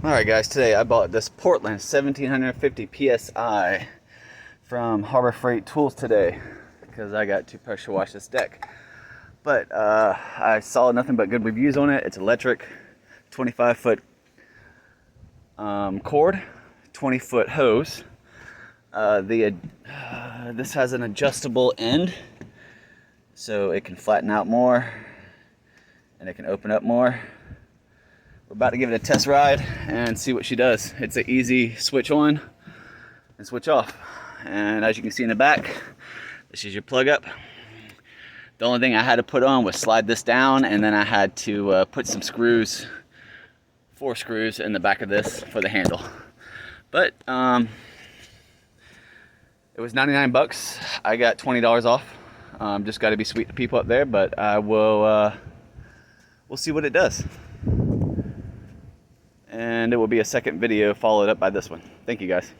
Alright guys, today I bought this Portland 1750 PSI from Harbor Freight Tools today because I got to pressure wash this deck. But I saw nothing but good reviews on it. It's electric, 25-foot cord, 20-foot hose. This has an adjustable end so it can flatten out more and it can open up more. We're about to give it a test ride and see what she does. It's an easy switch on and switch off. And as you can see in the back, this is your plug up. The only thing I had to put on was slide this down, and then I had to put some screws, 4 screws in the back of this for the handle. But it was 99 bucks. I got $20 off. Just got to be sweet to people up there, but I will we'll see what it does. And it will be a second video followed up by this one. Thank you guys.